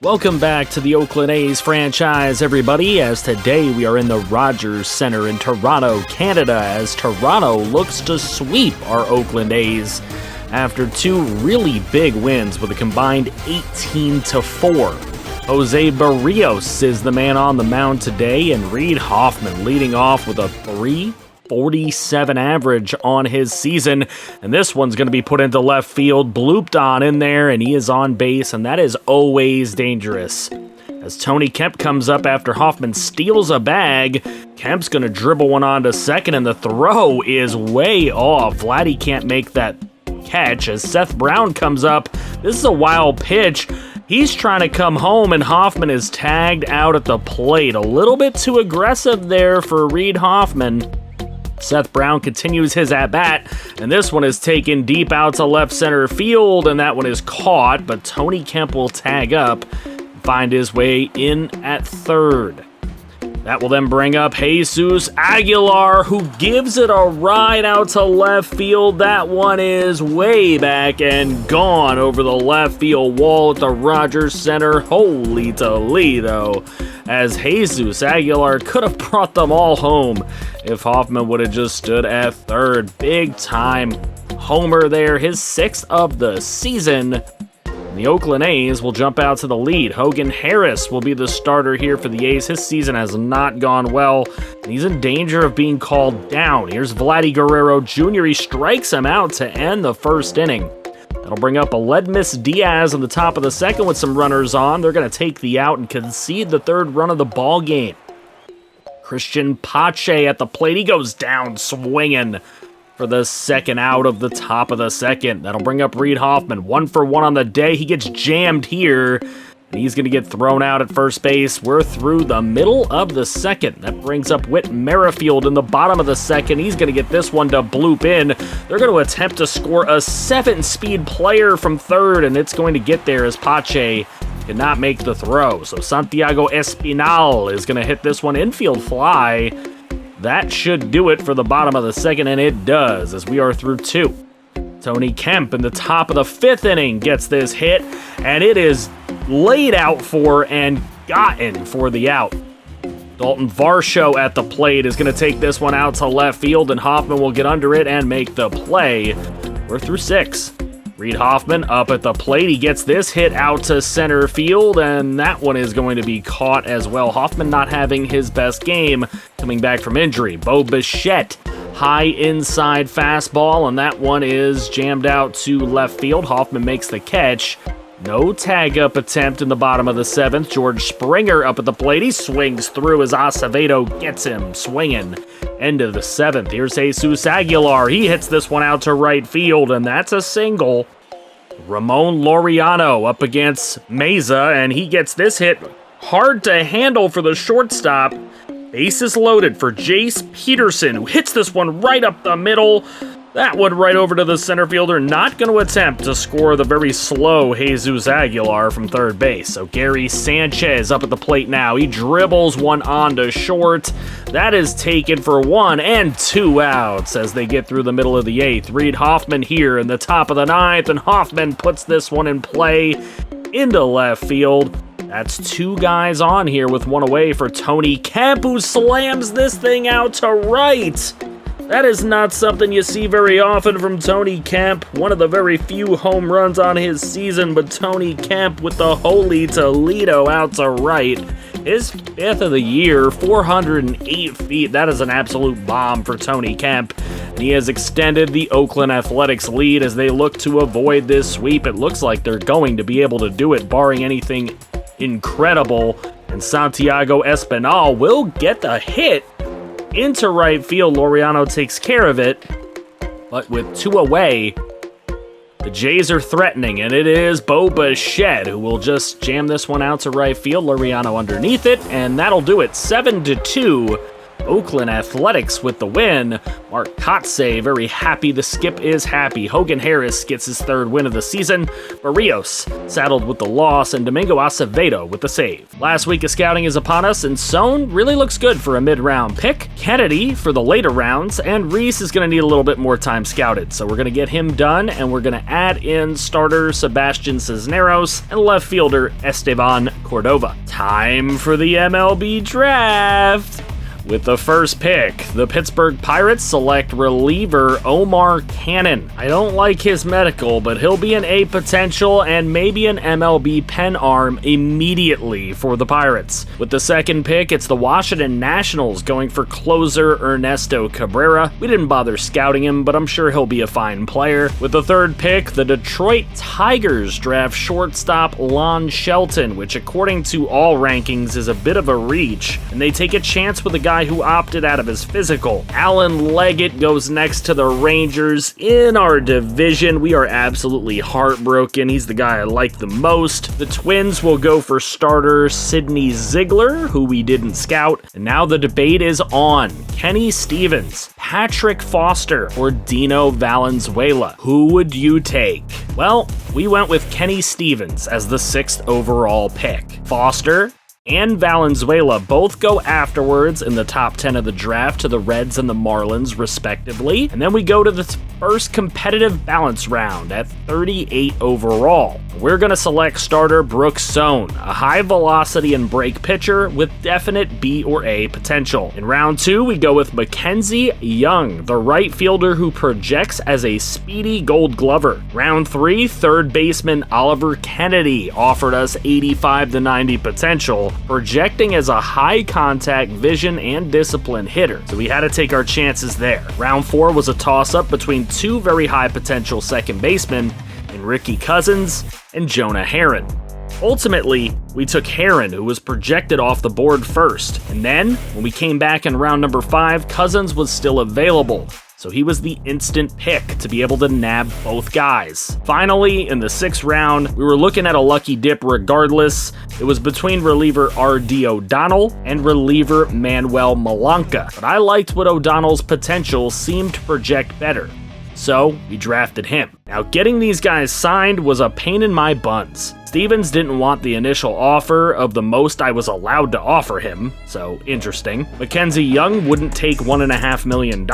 Welcome back to the Oakland A's franchise, everybody, as today we are in the Rogers Center in Toronto, Canada, as Toronto looks to sweep our Oakland A's after two really big wins with a combined 18-4. Jose Barrios is the man on the mound today, and Reid Hoffman leading off with a .347 average on his season, and this one's going to be put into left field, blooped on in there, and he is on base, and that is always dangerous. As Tony Kemp comes up after Hoffman steals a bag, Kemp's going to dribble one on to second, and the throw is way off. Vladdy can't make that catch as Seth Brown comes up. This is a wild pitch. He's trying to come home, and Hoffman is tagged out at the plate. A little bit too aggressive there for Reid Hoffman. Seth Brown continues his at-bat, and this one is taken deep out to left center field, and that one is caught, but Tony Kemp will tag up and find his way in at third. That will then bring up Jesus Aguilar, who gives it a ride out to left field. That one is way back and gone over the left field wall at the Rogers Center. Holy Toledo, as Jesus Aguilar could have brought them all home if Hoffman would have just stood at third. Big time homer there, his sixth of the season. The Oakland A's will jump out to the lead. Hogan Harris will be the starter here for the A's. His season has not gone well, and he's in danger of being called down. Here's Vladdy Guerrero Jr. He strikes him out to end the first inning. That'll bring up Aledmys Diaz on the top of the second with some runners on. They're going to take the out and concede the third run of the ball game. Christian Pache at the plate. He goes down swinging for the second out of the top of the second. That'll bring up Reid Hoffman. 1 for 1 on the day. He gets jammed here, and he's going to get thrown out at first base. We're through the middle of the second. That brings up Whit Merrifield in the bottom of the second. He's going to get this one to bloop in. They're going to attempt to score a 7-speed player from third, and it's going to get there as Pache cannot make the throw. So Santiago Espinal is going to hit this one infield fly. That should do it for the bottom of the second, and it does, as we are through two. Tony Kemp in the top of the fifth inning gets this hit, and it is laid out for and gotten for the out. Dalton Varsho at the plate is going to take this one out to left field, and Hoffman will get under it and make the play. We're through six. Reid Hoffman up at the plate. He gets this hit out to center field, and that one is going to be caught as well. Hoffman not having his best game coming back from injury. Bo Bichette, high inside fastball, and that one is jammed out to left field. Hoffman makes the catch. No tag-up attempt in the bottom of the seventh. George Springer up at the plate. He swings through as Acevedo gets him swinging. End of the seventh. Here's Jesus Aguilar. He hits this one out to right field, and that's a single. Ramon Laureano up against Meza, and he gets this hit hard to handle for the shortstop. Bases loaded for Jace Peterson, who hits this one right up the middle. That one right over to the center fielder, not going to attempt to score the very slow Jesus Aguilar from third base. So Gary Sanchez up at the plate now. He dribbles one onto short. That is taken for 1 and 2 outs as they get through the middle of the eighth. Reid Hoffman here in the top of the ninth, and Hoffman puts this one in play into left field. That's 2 guys on here with 1 away for Tony Kemp, who slams this thing out to right. That is not something you see very often from Tony Kemp. One of the very few home runs on his season, but Tony Kemp with the holy Toledo out to right. His 5th of the year, 408 feet. That is an absolute bomb for Tony Kemp. And he has extended the Oakland Athletics lead as they look to avoid this sweep. It looks like they're going to be able to do it, barring anything incredible. And Santiago Espinal will get the hit into right field. Laureano takes care of it, but with 2 away, the Jays are threatening, and it is Bo Bichette who will just jam this one out to right field. Laureano underneath it, and that'll do it. 7-2. Oakland Athletics with the win. Mark Kotze very happy. The Skip is happy. Hogan Harris gets his 3rd win of the season. Barrios saddled with the loss, and Domingo Acevedo with the save. Last week of scouting is upon us, and Sohn really looks good for a mid-round pick. Kennedy for the later rounds, and Reese is going to need a little bit more time scouted, so we're going to get him done, and we're going to add in starter Sebastian Cisneros and left fielder Esteban Cordova. Time for the MLB Draft. With the first pick, the Pittsburgh Pirates select reliever Omar Cannon. I don't like his medical, but he'll be an A potential and maybe an MLB pen arm immediately for the Pirates. With the second pick, it's the Washington Nationals going for closer Ernesto Cabrera. We didn't bother scouting him, but I'm sure he'll be a fine player. With the third pick, the Detroit Tigers draft shortstop Lon Shelton, which according to all rankings is a bit of a reach, and they take a chance with a guy who opted out of his physical. Alan Leggett goes next to the Rangers in our division. We are absolutely heartbroken. He's the guy I like the most. The Twins will go for starter Sidney Ziegler, who we didn't scout. And now the debate is on. Kenny Stevens, Patrick Foster, or Dino Valenzuela. Who would you take? Well, we went with Kenny Stevens as the 6th overall pick. Foster and Valenzuela both go afterwards in the top 10 of the draft to the Reds and the Marlins, respectively. And then we go to the first competitive balance round at 38 overall. We're going to select starter Brooks Sohn, a high velocity and break pitcher with definite B or A potential. In round 2, we go with Mackenzie Young, the right fielder who projects as a speedy Gold Glover. Round 3, third baseman Oliver Kennedy offered us 85 to 90 potential, projecting as a high contact, vision, and discipline hitter. So we had to take our chances there. Round 4 was a toss-up between 2 very high potential second basemen in Ricky Cousins and Jonah Heron. Ultimately, we took Heron, who was projected off the board first. And then, when we came back in round number 5, Cousins was still available. So he was the instant pick to be able to nab both guys. Finally, in the 6th round, we were looking at a lucky dip regardless. It was between reliever R.D. O'Donnell and reliever Manuel Malanca. But I liked what O'Donnell's potential seemed to project better. So we drafted him. Now, getting these guys signed was a pain in my buns. Stevens didn't want the initial offer of the most I was allowed to offer him, so interesting. Mackenzie Young wouldn't take $1.5 million,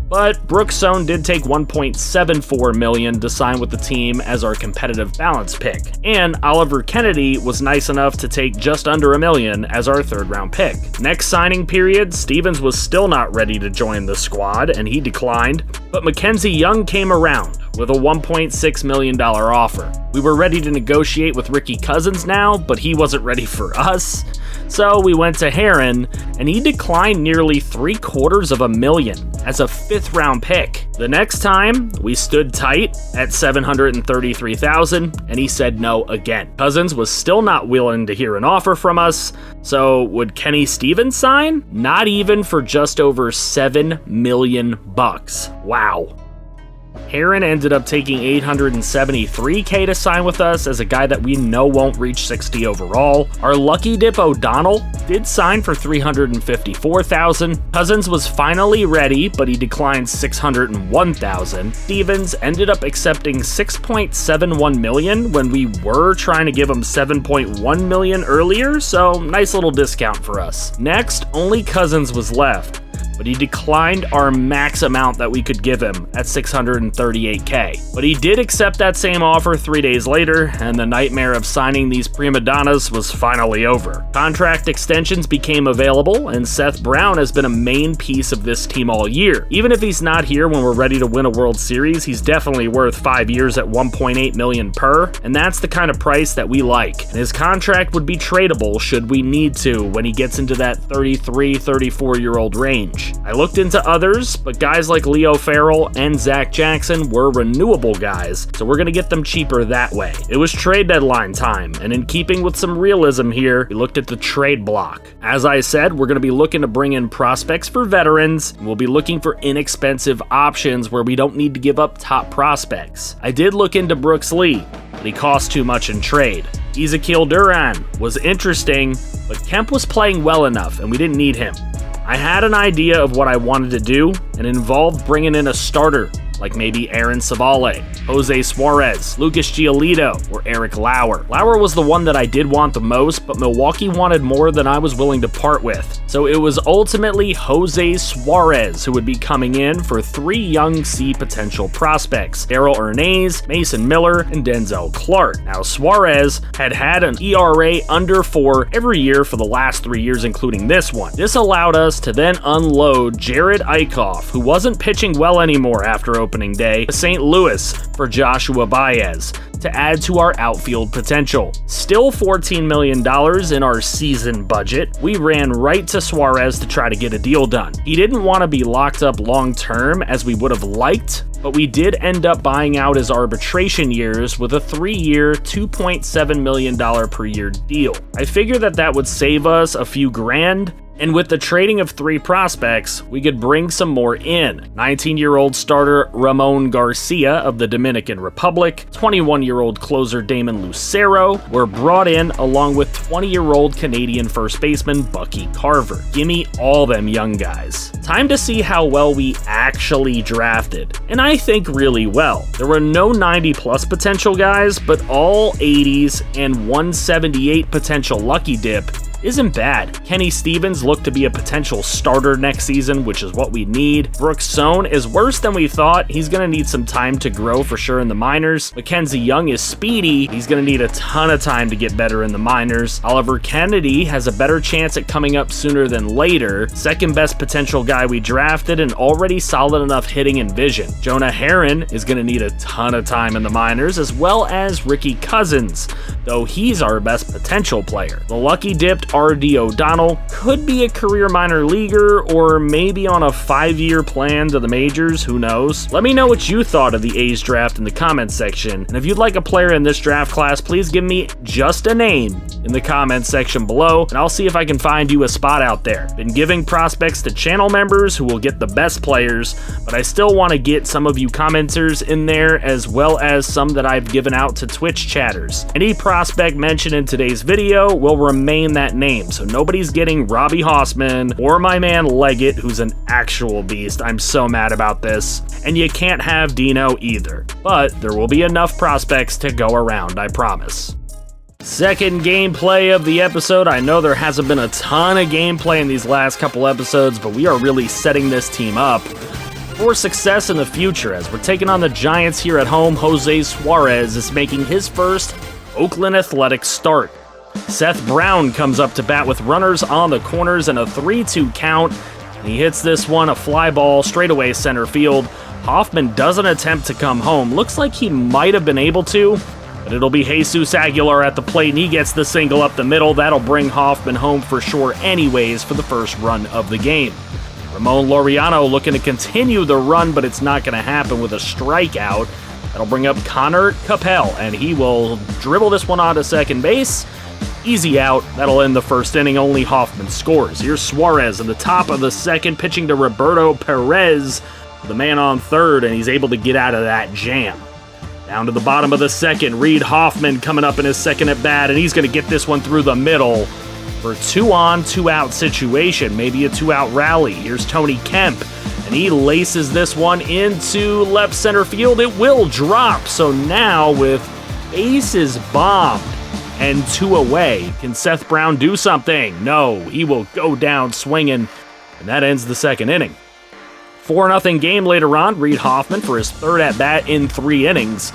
but Brooks Sohn did take $1.74 million to sign with the team as our competitive balance pick. And Oliver Kennedy was nice enough to take just under $1 million as our 3rd round pick. Next signing period, Stevens was still not ready to join the squad and he declined, but Mackenzie Young came around with a $1.6 million offer. We were ready to negotiate with Ricky Cousins now, but he wasn't ready for us. So we went to Heron, and he declined nearly $750,000 as a 5th round pick. The next time, we stood tight at $733,000, and he said no again. Cousins was still not willing to hear an offer from us, so would Kenny Stevens sign? Not even for just over $7 million. Wow. Heron ended up taking $873K to sign with us as a guy that we know won't reach 60 overall. Our lucky dip O'Donnell did sign for $354,000. Cousins was finally ready, but he declined $601,000. Stevens ended up accepting $6.71 million when we were trying to give him $7.1 million earlier, so nice little discount for us. Next, only Cousins was left, but he declined our max amount that we could give him at $638K. But he did accept that same offer 3 days later, and the nightmare of signing these prima donnas was finally over. Contract extensions became available, and Seth Brown has been a main piece of this team all year. Even if he's not here when we're ready to win a World Series, he's definitely worth 5 years at $1.8 million per, and that's the kind of price that we like. And his contract would be tradable should we need to when he gets into that 33, 34-year-old range. I looked into others, but guys like Leo Farrell and Zach Jackson were renewable guys, so we're going to get them cheaper that way. It was trade deadline time, and in keeping with some realism here, we looked at the trade block. As I said, we're going to be looking to bring in prospects for veterans, and we'll be looking for inexpensive options where we don't need to give up top prospects. I did look into Brooks Lee, but he cost too much in trade. Ezekiel Duran was interesting, but Kemp was playing well enough, and we didn't need him. I had an idea of what I wanted to do, and it involved bringing in a starter, like maybe Aaron Savale, Jose Suarez, Lucas Giolito, or Eric Lauer. Lauer was the one that I did want the most, but Milwaukee wanted more than I was willing to part with. So it was ultimately Jose Suarez who would be coming in for 3 young C potential prospects: Darell Ernaiz, Mason Miller, and Denzel Clark. Now, Suarez had an ERA under 4 every year for the last 3 years, including this one. This allowed us to then unload Jared Eichhoff, who wasn't pitching well anymore after opening day, to St. Louis for Joshua Baez to add to our outfield potential. Still $14 million in our season budget, we ran right to Suarez to try to get a deal done. He didn't want to be locked up long term as we would have liked, but we did end up buying out his arbitration years with a 3-year, $2.7 million per year deal. I figured that would save us a few grand, and with the trading of 3 prospects, we could bring some more in. 19-year-old starter Ramon Garcia of the Dominican Republic, 21-year-old closer Damon Lucero were brought in, along with 20-year-old Canadian first baseman Bucky Carver. Gimme all them young guys. Time to see how well we actually drafted, and I think really well. There were no 90-plus potential guys, but all 80s and 178 potential lucky dip isn't bad. Kenny Stevens looked to be a potential starter next season, which is what we need. Brooks Sohn is worse than we thought. He's going to need some time to grow for sure in the minors. Mackenzie Young is speedy. He's going to need a ton of time to get better in the minors. Oliver Kennedy has a better chance at coming up sooner than later. Second best potential guy we drafted, and already solid enough hitting and vision. Jonah Heron is going to need a ton of time in the minors, as well as Ricky Cousins, though he's our best potential player. The lucky dipped R.D. O'Donnell could be a career minor leaguer, or maybe on a 5-year plan to the majors, who knows? Let me know what you thought of the A's draft in the comments section, and if you'd like a player in this draft class, please give me just a name in the comments section below, and I'll see if I can find you a spot out there. Been giving prospects to channel members who will get the best players, but I still want to get some of you commenters in there, as well as some that I've given out to Twitch chatters. Any prospect mentioned in today's video will remain that name, so nobody's getting Robbie Hossman or my man Leggett, who's an actual beast. I'm so mad about this. And you can't have Dino either, but there will be enough prospects to go around, I promise. Second gameplay of the episode. I know there hasn't been a ton of gameplay in these last couple episodes, but we are really setting this team up for success in the future as we're taking on the Giants here at home. Jose Suarez is making his first Oakland Athletics start. Seth Brown comes up to bat with runners on the corners and a 3-2 count. And he hits this one, a fly ball, straightaway center field. Hoffman doesn't attempt to come home. Looks like he might have been able to, but it'll be Jesus Aguilar at the plate, and he gets the single up the middle. That'll bring Hoffman home for sure anyways for the first run of the game. Ramon Laureano looking to continue the run, but it's not going to happen with a strikeout. That'll bring up Connor Capel, and he will dribble this one onto second base. Easy out. That'll end the first inning. Only Hoffman scores. Here's Suarez in the top of the second, pitching to Roberto Perez, the man on third, and he's able to get out of that jam. Down to the bottom of the second, Reed Hoffman coming up in his second at bat, and he's going to get this one through the middle for 2-on, 2-out situation, maybe a 2-out rally. Here's Tony Kemp, and he laces this one into left center field. It will drop, so now with bases bombed and 2 away, can Seth Brown do something? No, he will go down swinging, and that ends the second inning. 4-0 game later on. Reed Hoffman for his third at-bat in 3 innings,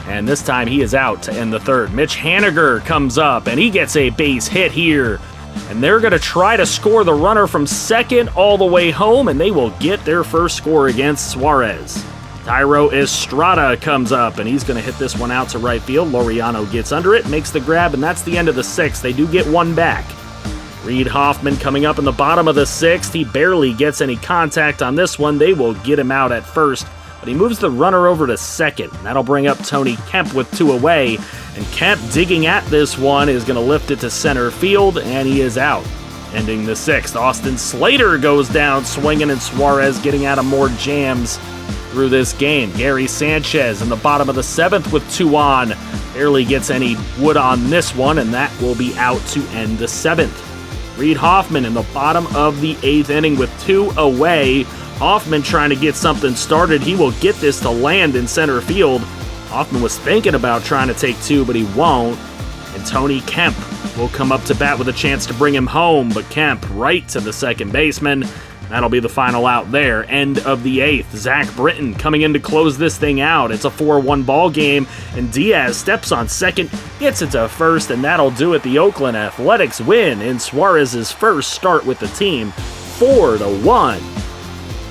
and this time he is out to end the third. Mitch Haniger comes up, and he gets a base hit here, and they're going to try to score the runner from second all the way home, and they will get their first score against Suarez. Tyro Estrada comes up, and he's going to hit this one out to right field. Laureano gets under it, makes the grab, and that's the end of the 6th. They do get one back. Reed Hoffman coming up in the bottom of the 6th. He barely gets any contact on this one. They will get him out at first, but he moves the runner over to second. That'll bring up Tony Kemp with 2 away, and Kemp digging at this one is going to lift it to center field, and he is out. Ending the 6th, Austin Slater goes down swinging, and Suarez getting out of more jams through this game. Gary Sanchez in the bottom of the 7th with 2 on. Barely gets any wood on this one, and that will be out to end the 7th. Reed Hoffman in the bottom of the 8th inning with 2 away. Hoffman trying to get something started. He will get this to land in center field. Hoffman was thinking about trying to take 2, but he won't. And Tony Kemp will come up to bat with a chance to bring him home, but Kemp right to the second baseman. That'll be the final out there. End of the 8th. Zach Britton coming in to close this thing out. It's a 4-1 ball game, and Diaz steps on second, gets it to first, and that'll do it. The Oakland Athletics win in Suarez's first start with the team, 4-1.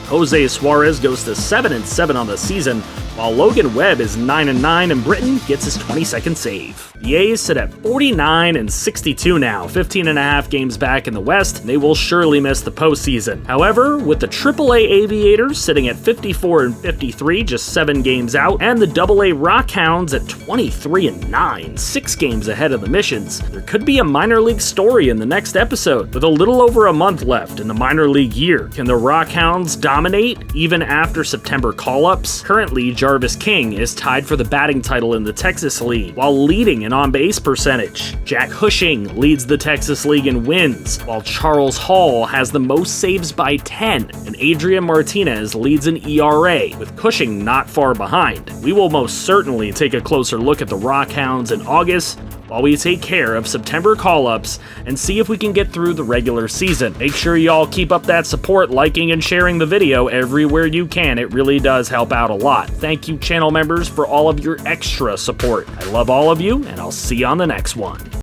Jose Suarez goes to 7-7 on the season, while Logan Webb is 9-9, and Britton gets his 22nd save. The A's sit at 49-62 now, 15.5 games back in the West. They will surely miss the postseason. However, with the AAA Aviators sitting at 54-53, just 7 games out, and the AA Rockhounds at 23-9, 6 games ahead of the Missions, there could be a minor league story in the next episode. With a little over a month left in the minor league year, can the Rockhounds dominate even after September call-ups? Currently, Jarvis King is tied for the batting title in the Texas League, while leading in on-base percentage. Jack Hushing leads the Texas League in wins, while Charles Hall has the most saves by 10, and Adrian Martinez leads in ERA, with Cushing not far behind. We will most certainly take a closer look at the Rockhounds in August, while we take care of September call-ups and see if we can get through the regular season. Make sure y'all keep up that support, liking and sharing the video everywhere you can. It really does help out a lot. Thank you, channel members, for all of your extra support. I love all of you, and I'll see you on the next one.